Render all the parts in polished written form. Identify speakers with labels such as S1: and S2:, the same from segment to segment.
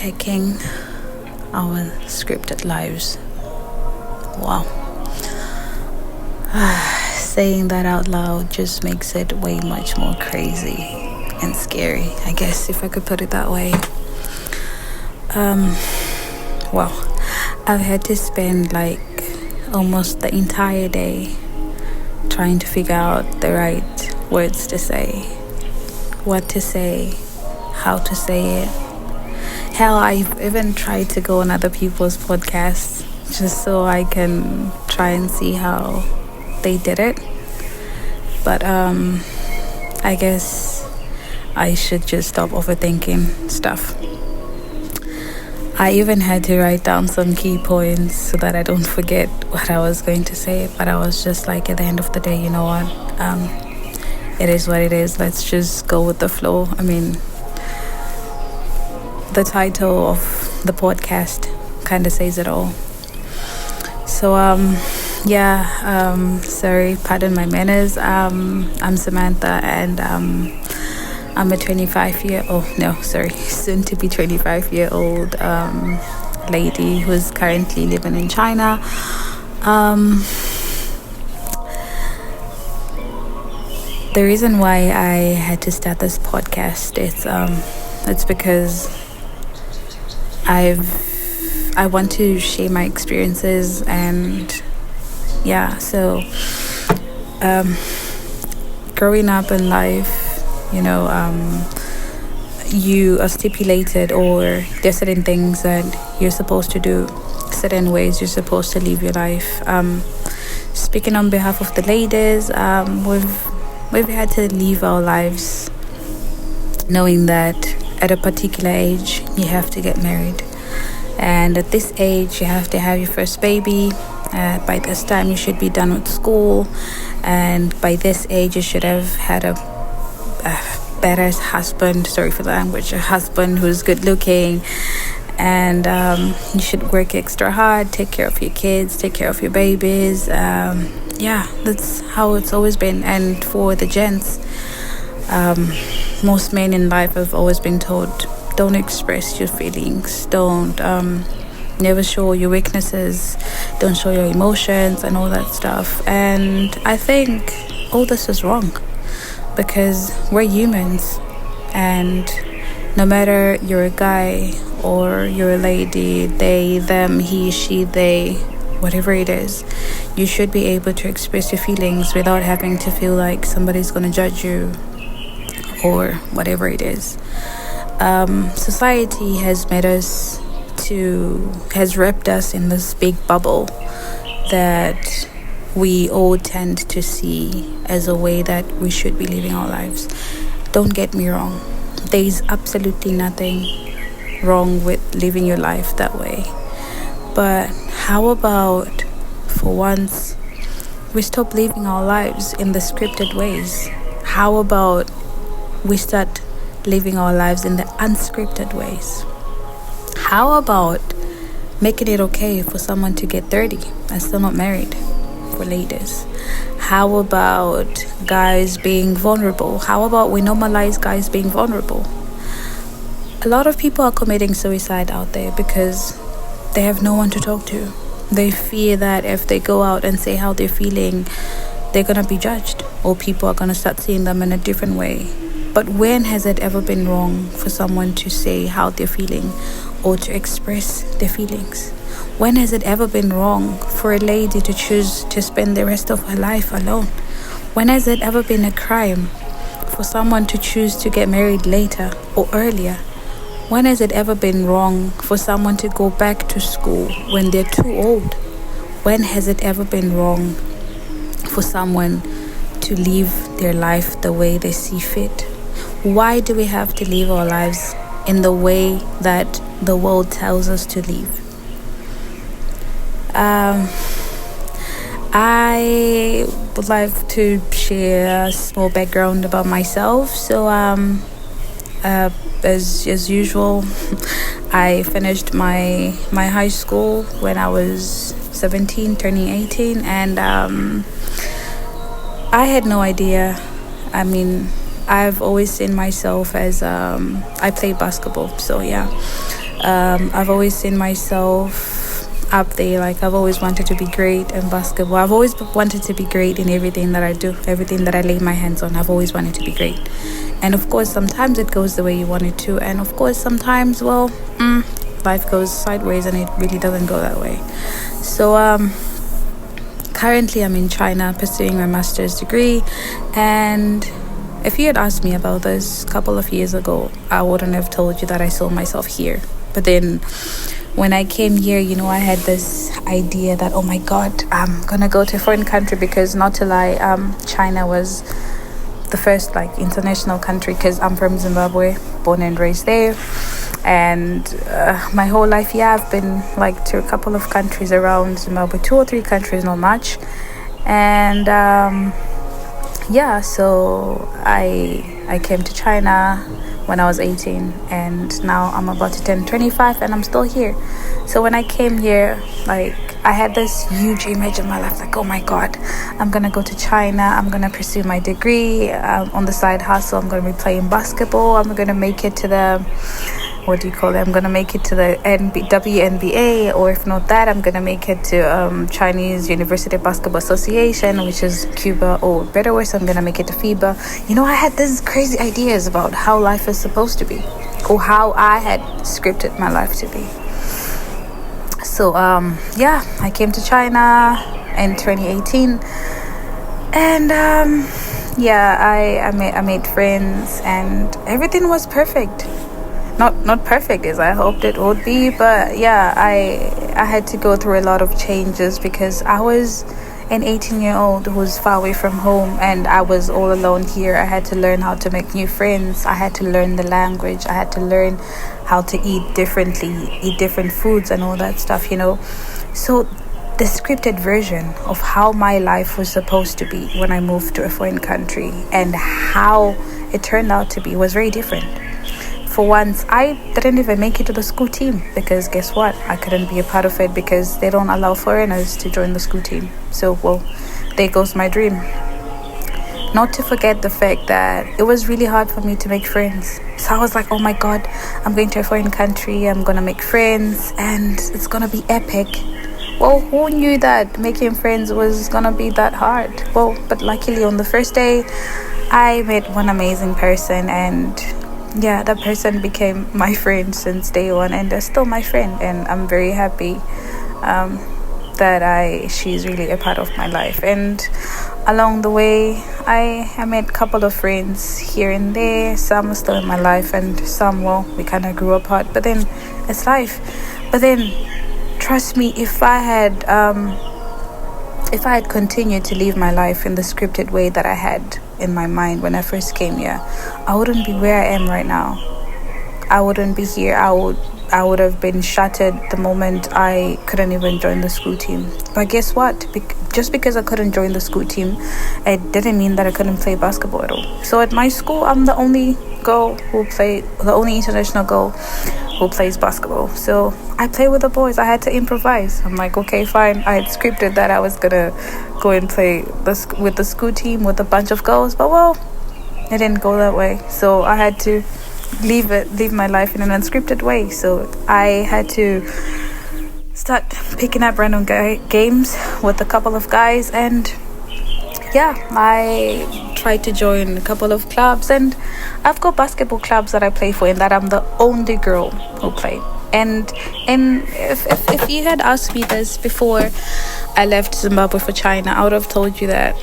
S1: unpacking our scripted lives. Wow. Saying that out loud just makes it way much more crazy and scary, I guess, if I could put it that way. Well, I've had to spend like almost the entire day trying to figure out the right words to say, what to say, how to say it. Hell, I've even tried to go on other people's podcasts just so I can try and see how they did it. But I guess I should just stop overthinking stuff. I even had to write down some key points so that I don't forget what I was going to say. But I was just like, at the end of the day, you know what? It is what it is. Let's just go with the flow. I mean, the title of the podcast kind of says it all. So, sorry, pardon my manners. I'm Samantha, and I'm a soon to be 25-year-old lady who's currently living in China. The reason why I had to start this podcast it's because I want to share my experiences, and growing up in life, you are stipulated, or there's certain things that you're supposed to do, certain ways you're supposed to live your life. Speaking on behalf of the ladies, we've had to live our lives knowing that at a particular age you have to get married, and at this age you have to have your first baby. By this time you should be done with school, and by this age you should have had a badass husband, sorry for the language, a husband who's good looking, and you should work extra hard, take care of your kids, take care of your babies. That's how it's always been. And for the gents, most men in life have always been told, don't express your feelings, don't never show your weaknesses, don't show your emotions and all that stuff. And I think all this is wrong, because we're humans, and no matter you're a guy or you're a lady, they, them, he, she, they, whatever it is, you should be able to express your feelings without having to feel like somebody's going to judge you or whatever it is. Society has has wrapped us in this big bubble that we all tend to see as a way that we should be living our lives. Don't get me wrong, there is absolutely nothing wrong with living your life that way. But how about, for once, we stop living our lives in the scripted ways? How about we start living our lives in the unscripted ways? How about making it okay for someone to get 30 and still not married, for ladies? How about guys being vulnerable? How about we normalize guys being vulnerable? A lot of people are committing suicide out there because they have no one to talk to. They fear that if they go out and say how they're feeling, they're going to be judged, or people are going to start seeing them in a different way. But when has it ever been wrong for someone to say how they're feeling or to express their feelings? When has it ever been wrong for a lady to choose to spend the rest of her life alone? When has it ever been a crime for someone to choose to get married later or earlier? When has it ever been wrong for someone to go back to school when they're too old? When has it ever been wrong for someone to live their life the way they see fit? Why do we have to live our lives in the way that the world tells us to live? I would like to share a small background about myself. So, as usual, I finished my high school when I was 17, turning 18, and I had no idea. I mean, I've always seen myself as I play basketball, so yeah. I've always seen myself up there. Like, I've always wanted to be great in basketball. I've always wanted to be great in everything that I do, everything that I lay my hands on. I've always wanted to be great. And of course, sometimes it goes the way you want it to. And of course, sometimes, life goes sideways and it really doesn't go that way. So, currently I'm in China pursuing my master's degree. And if you had asked me about this a couple of years ago, I wouldn't have told you that I saw myself here. But then when I came here, I had this idea that, oh my God, I'm gonna go to a foreign country, because not to lie, China was the first international country, because I'm from Zimbabwe, born and raised there. And my whole life, I've been to a couple of countries around Zimbabwe, 2 or 3 countries, not much. And so I came to China when I was 18, and now I'm about to turn 25 and I'm still here. So when I came here, I had this huge image in my life, oh my God, I'm gonna go to China, I'm gonna pursue my degree, on the side hustle I'm gonna be playing basketball, I'm gonna make it to the I'm gonna make it to the WNBA, or if not that, I'm gonna make it to Chinese University Basketball Association, which is Cuba, or better worse, I'm gonna make it to FIBA. I had these crazy ideas about how life is supposed to be, or how I had scripted my life to be. So I came to China in 2018, and I made friends, and everything was perfect. Not perfect as I hoped it would be, but I had to go through a lot of changes, because I was an 18-year-old who was far away from home, and I was all alone here. I had to learn how to make new friends. I had to learn the language. I had to learn how to eat differently, eat different foods and all that stuff, So the scripted version of how my life was supposed to be when I moved to a foreign country, and how it turned out to be, was very different. For once, I didn't even make it to the school team, because guess what? I couldn't be a part of it, because they don't allow foreigners to join the school team. So, there goes my dream. Not to forget the fact that it was really hard for me to make friends. So I was like, oh my God, I'm going to a foreign country, I'm going to make friends, and it's going to be epic. Well, who knew that making friends was going to be that hard? But luckily on the first day, I met one amazing person, and that person became my friend since day one, and they're still my friend, and I'm very happy that she's really a part of my life. And along the way, I made a couple of friends here and there. Some are still in my life, and some, we kind of grew apart, but then it's life. But then, trust me, if I had continued to live my life in the scripted way that I had in my mind when I first came here, I wouldn't be where I am right now. I wouldn't be here. I would have been shattered the moment I couldn't even join the school team. But guess what? Just because I couldn't join the school team, it didn't mean that I couldn't play basketball at all. So at my school, I'm the only international girl who plays basketball. So I play with the boys. I had to improvise. I'm like, okay, fine. I had scripted that I was gonna go and play with the school team with a bunch of girls, but it didn't go that way. So I had to live my life in an unscripted way. So I had to start picking up random games with a couple of guys, and I tried to join a couple of clubs, and I've got basketball clubs that I play for, and that I'm the only girl who play. And if you had asked me this before I left Zimbabwe for China, I would have told you that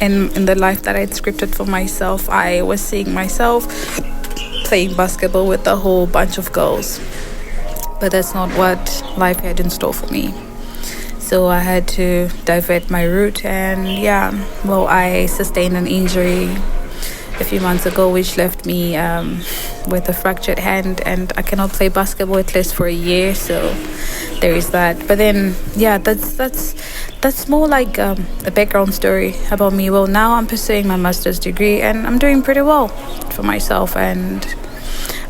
S1: in the life that I'd scripted for myself, I was seeing myself playing basketball with a whole bunch of girls. But that's not what life had in store for me. So I had to divert my route, and I sustained an injury a few months ago, which left me with a fractured hand, and I cannot play basketball at least for a year. So there is that. But then that's more like a background story about me. Well, now I'm pursuing my master's degree, and I'm doing pretty well for myself, and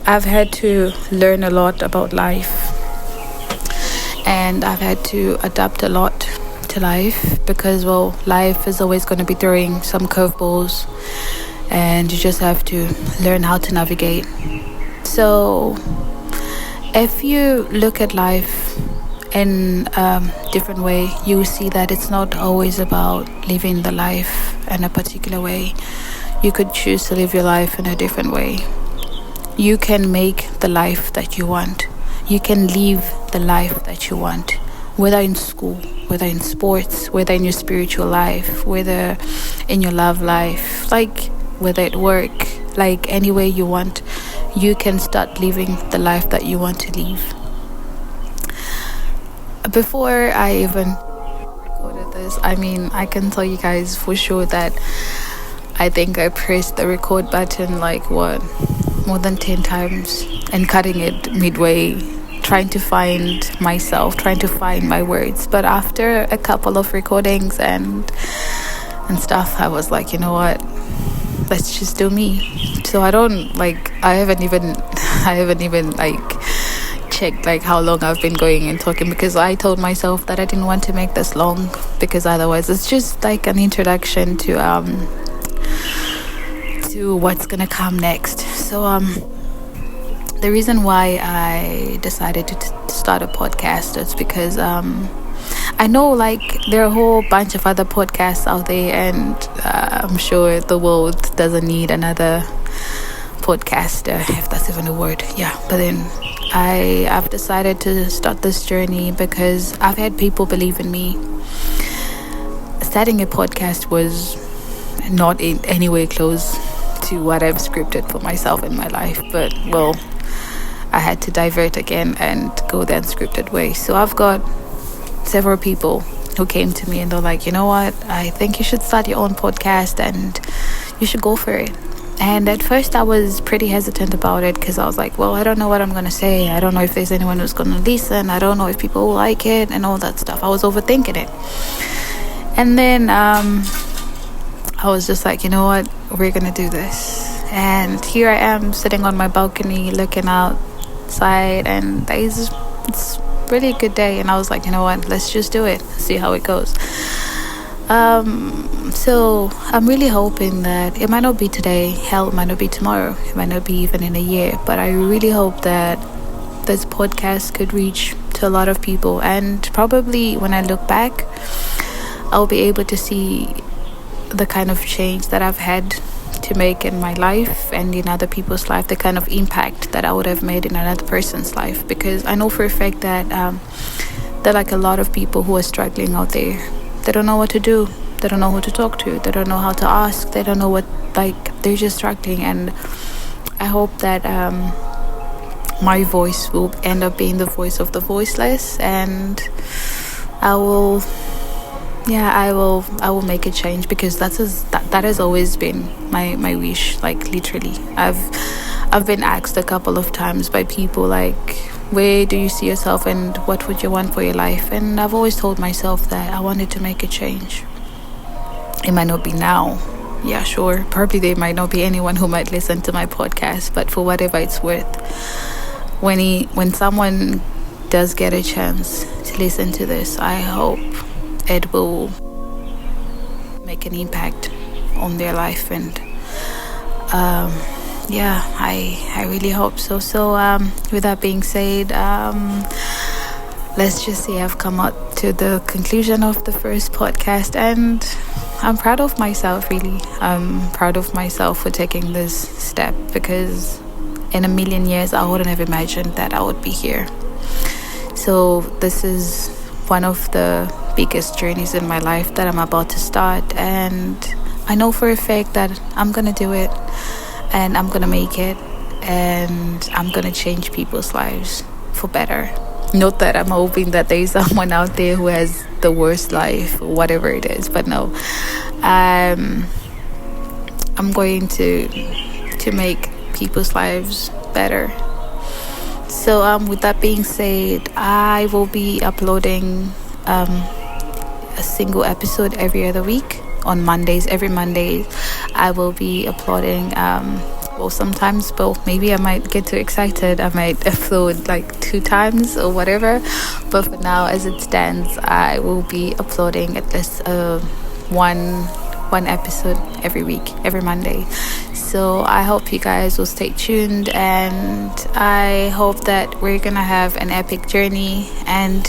S1: I've had to learn a lot about life, and I've had to adapt a lot to life, because life is always going to be throwing some curveballs, and you just have to learn how to navigate. So If you look at life in a different way, you will see that it's not always about living the life in a particular way. You could choose to live your life in a different way. You can make the life that you want. You can live the life that you want, whether in school, whether in sports, whether in your spiritual life, whether in your love life, like whether at work, like any way you want. You can start living the life that you want to live. Before I even recorded this, I can tell you guys for sure that I think I pressed the record button like more than 10 times, and cutting it midway, trying to find myself, trying to find my words. But after a couple of recordings and stuff, I was like, you know what, let's just do me. So I haven't even like checked like how long I've been going and talking, because I told myself that I didn't want to make this long, because otherwise it's just like an introduction to what's gonna come next. So the reason why I decided to start a podcast is because I know like there are a whole bunch of other podcasts out there, and I'm sure the world doesn't need another podcaster, if that's even a word. Yeah, but then I've decided to start this journey because I've had people believe in me. Starting a podcast was not in any way close to what I've scripted for myself in my life, but well, I had to divert again and go the unscripted way. So I've got several people who came to me and they're like, you know what, I think you should start your own podcast and you should go for it. And at first I was pretty hesitant about it, because I was like, well, I don't know what I'm going to say. I don't know if there's anyone who's going to listen. I don't know if people will like it and all that stuff. I was overthinking it. And then I was just like, you know what, we're going to do this. And here I am sitting on my balcony looking outside, and it's really a good day. And I was like, you know what, let's just do it, see how it goes. So I'm really hoping that it might not be today, hell, it might not be tomorrow, it might not be even in a year, but I really hope that this podcast could reach to a lot of people. And probably when I look back, I'll be able to see the kind of change that I've had to make in my life and in other people's life, the kind of impact that I would have made in another person's life. Because I know for a fact that there are like a lot of people who are struggling out there. They don't know what to do, they don't know who to talk to, they don't know how to ask, they don't know what, like, they're just struggling. And I hope that my voice will end up being the voice of the voiceless, and I will make a change, because that has always been my wish. Like literally, I've been asked a couple of times by people like, where do you see yourself and what would you want for your life? And I've always told myself that I wanted to make a change. It might not be now, yeah, sure, probably there might not be anyone who might listen to my podcast, but for whatever it's worth, when someone does get a chance to listen to this, I hope it will make an impact on their life. And I really hope so. So with that being said, let's just say I've come out to the conclusion of the first podcast, and I'm proud of myself, really. I'm proud of myself for taking this step, because in a million years I wouldn't have imagined that I would be here. So this is one of the biggest journeys in my life that I'm about to start, and I know for a fact that I'm gonna do it, and I'm gonna make it, and I'm gonna change people's lives for better. Not that I'm hoping that there is someone out there who has the worst life or whatever it is, but no, I'm going to make people's lives better. So with that being said, I will be uploading a single episode every other week on Mondays. Every Monday I will be uploading sometimes, but maybe I might get too excited, I might upload like 2 times or whatever. But for now, as it stands, I will be uploading at least one one episode every week, every Monday. So I hope you guys will stay tuned, and I hope that we're gonna have an epic journey. And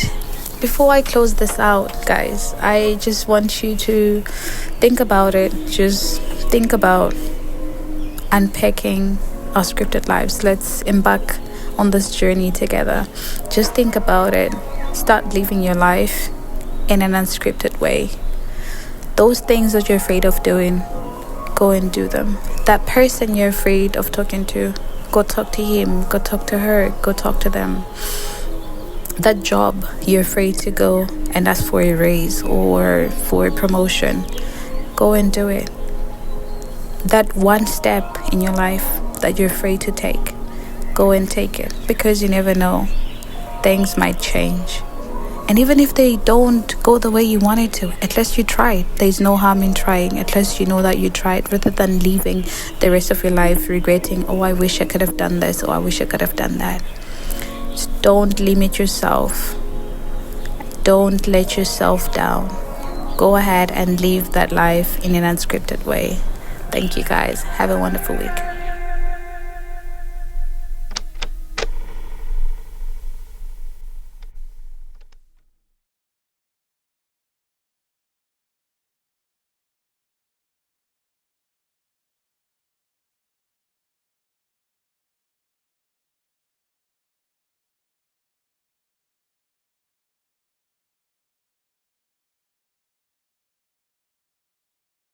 S1: before I close this out, guys, I just want you to think about it. Just think about unpacking our scripted lives. Let's embark on this journey together. Just think about it. Start living your life in an unscripted way. Those things that you're afraid of doing, go and do them. That person you're afraid of talking to, go talk to him, go talk to her, go talk to them. That job you're afraid to go and ask for a raise or for a promotion, go and do it. That one step in your life that you're afraid to take, go and take it, because you never know, things might change. And even if they don't go the way you wanted to, at least you tried. There's no harm in trying. At least you know that you tried, rather than living the rest of your life regretting, oh, I wish I could have done this, or I wish I could have done that. Just don't limit yourself. Don't let yourself down. Go ahead and live that life in an unscripted way. Thank you, guys. Have a wonderful week.